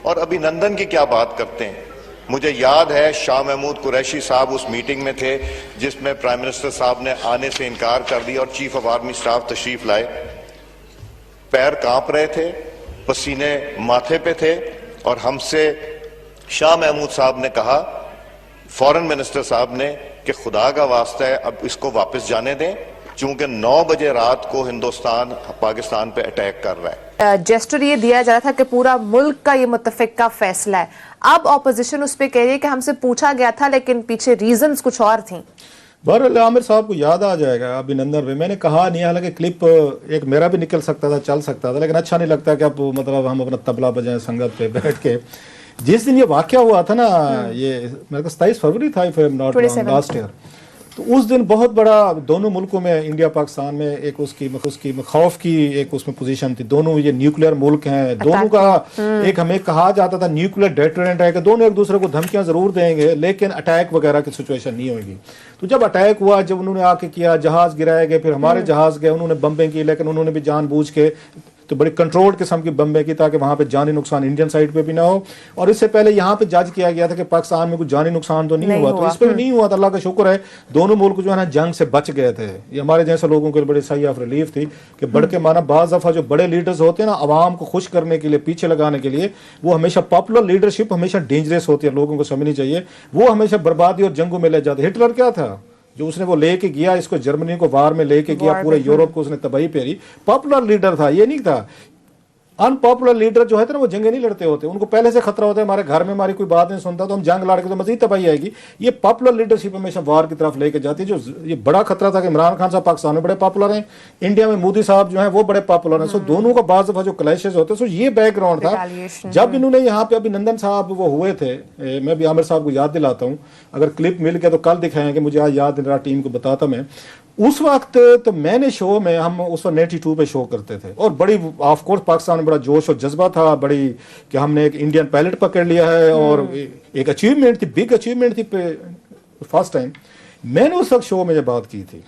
और अभिनंदन की क्या बात करते हैं। मुझे याद है शाह महमूद कुरैशी साहब उस मीटिंग में थे जिसमें प्राइम मिनिस्टर साहब ने आने से इनकार कर दिया और चीफ ऑफ आर्मी स्टाफ तशरीफ लाए। पैर कांप रहे थे, पसीने माथे पे थे और हमसे शाह महमूद साहब ने कहा, फॉरेन मिनिस्टर साहब ने, कि खुदा का वास्ता है अब इसको वापस जाने दें, चूंकि 9 बजे रात को हिंदुस्तान पाकिस्तान पे अटैक कर रहा है। जेस्टर ये दिया जा रहा था कि पूरा मुल्क का ये मुत्तफिक का फैसला है। अब ऑपोजिशन उस पर कह रही है कि हमसे पूछा गया था लेकिन पीछे रीजंस कुछ और थी। बहरहाल आमिर साहब को याद आ जाएगा अभिनंदन में, मैंने कहा नहीं, हालांकि क्लिप एक मेरा भी निकल सकता था, चल सकता था, लेकिन अच्छा नहीं लगता कि अब मतलब हम अपना तबला बजाएं संगत पे बैठ के। जिस दिन ये वाकया हुआ था ना, ये मेरे को 27 फरवरी था if I am not wrong, last year, तो उस दिन बहुत बड़ा दोनों मुल्कों में, इंडिया पाकिस्तान में एक उसकी खौफ की एक उसमें पोजीशन थी। दोनों ये न्यूक्लियर मुल्क हैं, दोनों का एक हमें कहा जाता था न्यूक्लियर डेटरेंट है कि दोनों एक दूसरे को धमकियां जरूर देंगे लेकिन अटैक वगैरह की सिचुएशन नहीं होगी। तो जब अटैक हुआ, जब उन्होंने आके किया, जहाज गिराए गए, फिर हमारे जहाज गए, उन्होंने बम्बें की, लेकिन उन्होंने भी जानबूझ के तो बड़ी कंट्रोल्ड किस्म की बम्बें की ताकि वहां पे जानी नुकसान इंडियन साइड पे भी ना हो। और इससे पहले यहाँ पे जज किया गया था कि पाकिस्तान में कुछ जानी नुकसान तो नहीं हुआ, तो इस पे भी नहीं हुआ था, अल्लाह का शुक्र है। दोनों मुल्क जो है ना जंग से बच गए थे। ये हमारे जैसे लोगों के लिए बड़ी सही ऑफ रिलीफ थी कि बढ़ के माना बाज दफा जो बड़े लीडर्स होते हैं ना, आवाम को खुश करने के लिए, पीछे लगाने के लिए, वो हमेशा पॉपुलर लीडरशिप हमेशा डेंजरस होती है, लोगों को समझनी चाहिए। वो हमेशा बर्बादी और जंगों में ले जाते। हिटलर क्या था जो उसने वो लेके गया, इसको जर्मनी को वार में लेके गया, पूरे यूरोप को उसने तबाही फेरी, पॉपुलर लीडर था, ये नहीं था। अनपॉपुलर लीडर जो है ना वो जंगे नहीं लड़ते होते, उनको पहले से खतरा होता है हमारे घर में हमारी कोई बात नहीं सुनता तो हम जंग लड़ के तो मजीद तबाही आएगी। ये पॉपुलर लीडरशिप हमेशा वार की तरफ लेके जाती है। जो ये बड़ा खतरा था कि इमरान खान साहब पाकिस्तान में बड़े पॉपुलर हैं, इंडिया में मोदी साहब जो है वो बड़े पॉपुलर हैं। सो दोनों का बाज़ दफा जो क्लैशेस होते हैं, सो ये बैकग्राउंड था। जब इन्होंने यहाँ पे अभिनंदन साहब वो हुए थे, मैं भी आमिर साहब को याद दिलाता हूँ, अगर क्लिप मिल गया तो कल दिखाएंगे, मुझे आज याद नहीं रहा, टीम को बताता मैं। उस वक्त तो मैंने शो में, हम उस वक्त 92 पे शो करते थे और बड़ी ऑफ कोर्स पाकिस्तान में बड़ा जोश और जज्बा था, बड़ी कि हमने एक इंडियन पायलट पकड़ लिया है और एक अचीवमेंट थी, बिग अचीवमेंट थी। फर्स्ट टाइम मैंने उस वक्त शो में ये बात की थी।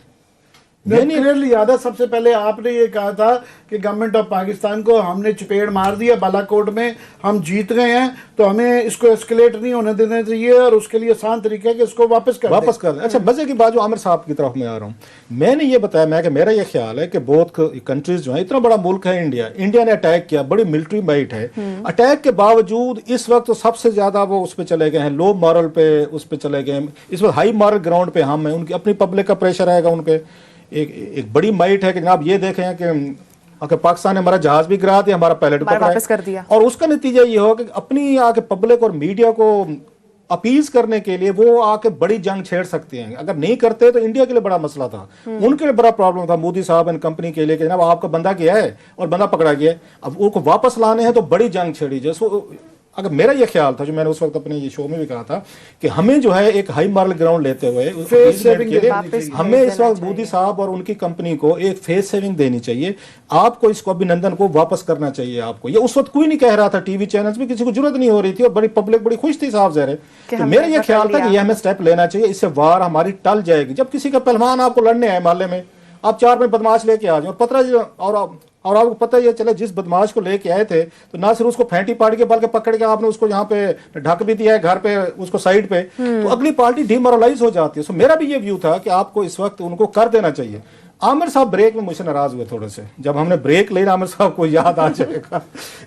मैंने क्लियरली याद है, सबसे पहले आपने ये कहा था कि गवर्नमेंट ऑफ पाकिस्तान को हमने चपेट मार दिया बालाकोट में, हम जीत गए हैं, तो हमें इसको एस्केलेट नहीं होने देना चाहिए और उसके लिए आसान तरीका है कि इसको वापस कर दें। अच्छा, मजे की बात जो आमिर साहब की तरफ मैं आ रहा हूँ, मैंने ये बताया मैं कि मेरा ये ख्याल है कि बहुत कंट्रीज जो है, इतना बड़ा मुल्क है इंडिया ने अटैक किया, बड़ी मिलिट्री माइट है, अटैक के बावजूद इस वक्त तो सबसे ज्यादा वो उस पर चले गए हैं, लो मॉरल पे उस पर चले गए हैं। इस वक्त हाई मॉरल ग्राउंड पे हम हैं, उनकी अपनी पब्लिक का प्रेशर आएगा उन पे। एक बड़ी माइट है कि जनाब ये देखें कि अगर पाकिस्तान ने हमारा जहाज भी गिरा दिया, हमारा पायलट भी वापस कर दिया, और उसका नतीजा ये हो कि अपनी आके पब्लिक और मीडिया को अपीज करने के लिए वो आके बड़ी जंग छेड़ सकते हैं। अगर नहीं करते तो इंडिया के लिए बड़ा मसला था, उनके लिए बड़ा प्रॉब्लम था मोदी साहब एंड कंपनी के लिए कि जनाब आपका बंदा गया है और बंदा पकड़ा गया है, अब उनको वापस लाने हैं तो बड़ी जंग छेड़ी। जैसे अगर मेरा ये ख्याल था, जो मैंने उस वक्त अपने ये शो में भी कहा था, कि हमें जो है एक हाई मॉरल ग्राउंड लेते हुए हमें इस वक्त मोदी साहब और उनकी कंपनी को एक फेस सेविंग देनी चाहिए। आपको इसको अभिनंदन को वापस करना चाहिए। आपको ये उस वक्त कोई नहीं कह रहा था, टीवी चैनल्स में किसी को जरूरत नहीं हो रही थी और बड़ी पब्लिक बड़ी खुश थी साहब ज़हरे। तो मेरा ये ख्याल था कि ये हमें स्टेप लेना चाहिए, इससे वार हमारी टल जाएगी। जब किसी का पहलवान आपको लड़ने आए मोहल्ले में, आप 4 में बदमाश लेके आ जाओ और आपको पता ये चले जिस बदमाश को लेके आए थे तो ना सिर्फ उसको फेंटी पाड़ के बल्कि पकड़ के आपने उसको यहाँ पे ढक भी दिया है घर पे, उसको साइड पे, तो अगली पार्टी डिमोरलाइज हो जाती है। सो मेरा भी ये व्यू था कि आपको इस वक्त उनको कर देना चाहिए। आमिर साहब ब्रेक में मुझसे नाराज हुए थोड़े से, जब हमने ब्रेक लेना, आमिर साहब को याद आ जाएगा,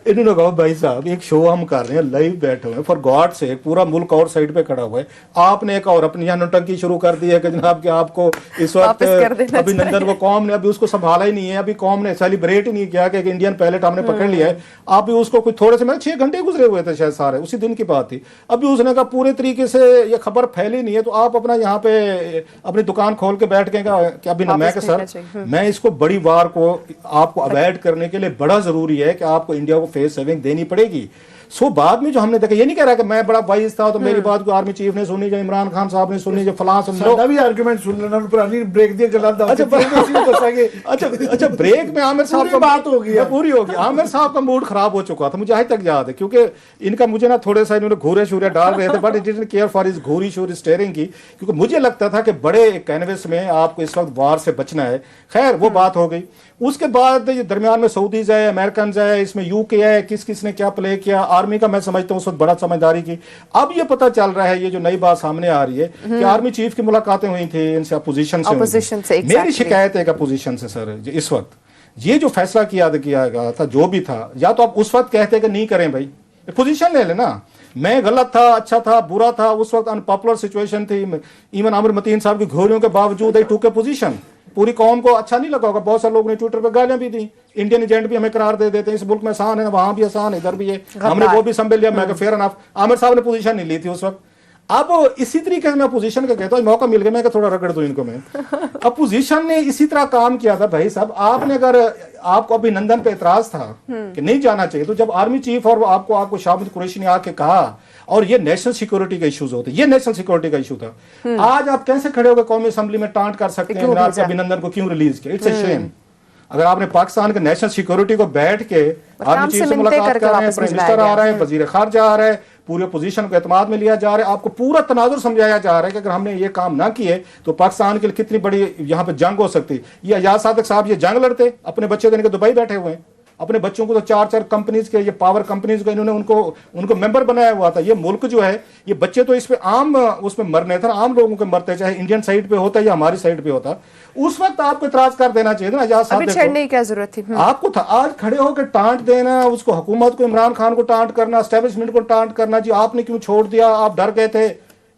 इन्होंने कहा भाई साहब एक शो हम कर रहे हैं, लाइव बैठे हुए हैं, फॉर गॉड से पूरा मुल्क और साइड पे खड़ा हुआ है, आपने एक और अपनी यहाँ नौटंकी शुरू कर दी है कि जनाब कि आपको इस वक्त अभिनंदन को कौम ने अभी उसको संभाला ही नहीं है, अभी कौम ने सेलिब्रेट ही नहीं किया कि एक इंडियन पायलट हमने पकड़ लिया है। आप भी उसको कुछ थोड़े से, मैं 6 घंटे गुजरे हुए थे शायद सारे, उसी दिन की बात थी। अभी उसने कहा पूरे तरीके से ये खबर फैली नहीं है, तो आप अपना यहाँ पे अपनी दुकान खोल के बैठ गए कि अभी मैं कि सर मैं इसको बड़ी वार को आपको अवॉइड करने के लिए बड़ा जरूरी है कि आपको इंडिया को फेस सेविंग देनी पड़ेगी। सो बाद में जो हमने देखा, ये नहीं कह रहा कि मैं बड़ा वाइज था तो मेरी बात को आर्मी चीफ ने सुनी, जो इमरान खान साहब ने सुनी, जो फलां सुन लो, भी आर्गुमेंट सुन लेना, पुरानी ब्रेक दिया गला। अच्छा ब्रेक में आमिर साहब का बात हो गई, पूरी होगी। आमिर साहब का मूड खराब हो चुका था, मुझे आज तक याद है, क्योंकि इनका मुझे ना थोड़े सा इन्होंने घूरे शूरे डाल रहे थे, but it didn't care for his घूरी शूरी स्टीयरिंग की, क्योंकि मुझे लगता था कि बड़े कैनवस में आपको इस वक्त वार से बचना है। खैर वो बात हो गई। उसके बाद ये दरमियान में सऊदीज है, अमेरिकन है, इसमें यूके है, किस किस ने क्या प्ले किया, आर्मी का मैं समझता हूँ उस वक्त बड़ा समझदारी की। अब ये पता चल रहा है, ये जो नई बात सामने आ रही है कि आर्मी चीफ की मुलाकातें हुई थी इनसे अपोजिशन से exactly. मेरी शिकायत है अपोजिशन से सर, इस वक्त ये जो फैसला किया गया था जो भी था, या तो आप उस वक्त कहते कि नहीं करें भाई, पोजीशन ले लेना। मैं गलत था, अच्छा था, बुरा था, उस वक्त अनपॉपुलर सिचुएशन थी, इवन आमिर मतीन साहब की घोड़ियों के बावजूद आई टू के पोजीशन। पूरी कौम को अच्छा नहीं लगा होगा, बहुत सारे लोगों ने ट्विटर पे गालियां भी दी, इंडियन एजेंट भी हमें करार दे देते हैं, इस मुल्क में आसान है, वहां भी आसान है, इधर भी है, हमने वो भी संभल लिया। मैं फेयर एनफ, आमिर साहब ने पोजीशन नहीं ली थी उस वक्त। अब इसी तरीके से मैं अपोजिशन का कहता हूँ, मौका मिल गया मैं थोड़ा रगड़ दूं इनको। मैं अपोजिशन ने इसी तरह काम किया था भाई साहब। आपने अगर आपको अभिनंदन पे एतराज था कि नहीं जाना चाहिए, तो जब आर्मी चीफ और आपको शाहिद कुरैशी ने आके कहा, और ये नेशनल सिक्योरिटी का इशूज होते, ये नेशनल सिक्योरिटी का इशू था, आज आप कैसे खड़े होकर कौमी असेंबली में टांट कर सकते हैं आपके अभिनंदन को क्यों रिलीज किया? It's a shame. अगर आपने पाकिस्तान के नेशनल सिक्योरिटी को बैठ के आर्मी चीफ से मुलाकात कर रहे हैं, प्राइम मिनिस्टर आ रहे हैं, वजीर खारजा आ रहे हैं, पूरे पोजीशन को एतमाद में लिया जा रहा है, आपको पूरा तनाजुर समझाया जा रहा है कि अगर हमने ये काम ना किए तो पाकिस्तान के लिए कितनी बड़ी यहाँ पे जंग हो सकती। ये आजाद सादिक साहब ये जंग लड़ते, अपने बच्चे देने के दुबई बैठे हुए हैं, अपने बच्चों को तो 4-4 कंपनीज के, ये पावर कंपनीज को इन्होंने उनको मेंबर बनाया हुआ था। ये मुल्क जो है, ये बच्चे तो इस पे आम उसमें मरने थे, आम लोगों के मरते, चाहे इंडियन साइड पे होता या हमारी साइड पे होता। उस वक्त आपको इतराज कर देना चाहिए था आजाद साहब, छेड़ने की क्या जरूरत थी आपको था। आज खड़े होकर टांट देना उसको, हुकूमत को, इमरान खान को टांट करना, एस्टेब्लिशमेंट को टांट करना, जी आपने क्यों छोड़ दिया, आप डर गए थे।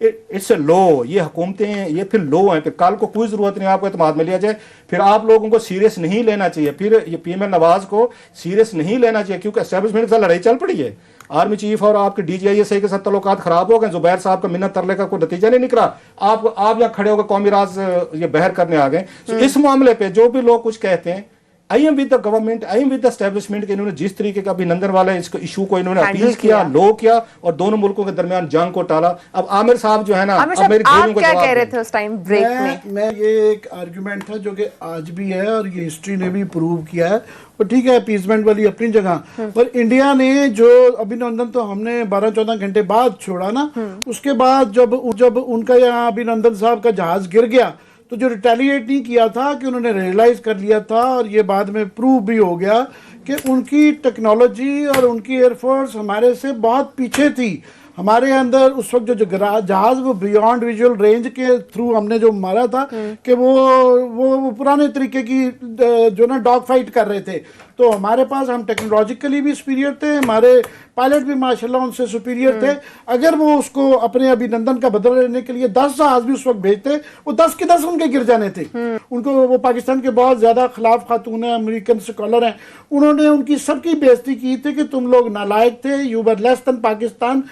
इट्स ए लो, ये हुकूमतें ये फिर लो हैं, फिर कल को कोई जरूरत नहीं आपको एतमाद में लिया जाए, फिर आप लोगों को सीरियस नहीं लेना चाहिए, फिर ये पीएम नवाज को सीरियस नहीं लेना चाहिए, क्योंकि एस्टेब्लिशमेंट के साथ लड़ाई चल पड़ी है। आर्मी चीफ और आपके DGISI के साथ तल्लुकात खराब हो गए, जुबैर साहब का मिन्नत तरले का कोई नतीजा नहीं निकला, आप यहाँ खड़े होकर कौमी राज ये बहर करने आ गए। तो इस मामले पे जो भी लोग कुछ कहते हैं, I am with the government, I am with the establishment के इन्होंने जिस तरीके का अभिनंदन वाला इसको इशू को इन्होंने अपील किया, लो किया और दोनों मुल्कों के दरमियान जंग को टाला। अब आमिर साहब जो है ना, अब मेरी आप क्या कह रहे थे उस टाइम ब्रेक में? मैं ये एक आर्गुमेंट था जो कि आज भी है और ये हिस्ट्री ने भी प्रूव किया है, और ठीक है अपीसमेंट वाली अपनी जगह, पर इंडिया ने जो अभिनंदन तो हमने 12-14 घंटे बाद छोड़ा ना, उसके बाद जब उनका यहाँ अभिनंदन साहब का जहाज गिर गया, तो जो रिटेलिएट नहीं किया था कि उन्होंने रियलाइज कर लिया था, और ये बाद में प्रूव भी हो गया कि उनकी टेक्नोलॉजी और उनकी एयरफोर्स हमारे से बहुत पीछे थी। हमारे अंदर उस वक्त जो जहाज वो बियॉन्ड विजुअल रेंज के थ्रू हमने जो मारा था कि वो पुराने तरीके की जो ना डॉग फाइट कर रहे थे, तो हमारे पास हम टेक्नोलॉजिकली भी सुपीरियर थे, हमारे पायलट भी माशाल्लाह उनसे सुपीरियर थे। अगर वो उसको अपने अभिनंदन का बदला लेने के लिए 10 जहाज भी उस वक्त भेजते, वो 10 के 10 उनके गिर जाने थे। उनको, वो पाकिस्तान के बहुत ज्यादा खिलाफ खातून है, अमेरिकन स्कॉलर हैं, उन्होंने उनकी सबकी बेइज्जती की थी कि तुम लोग नालायक थे, you were less than Pakistan,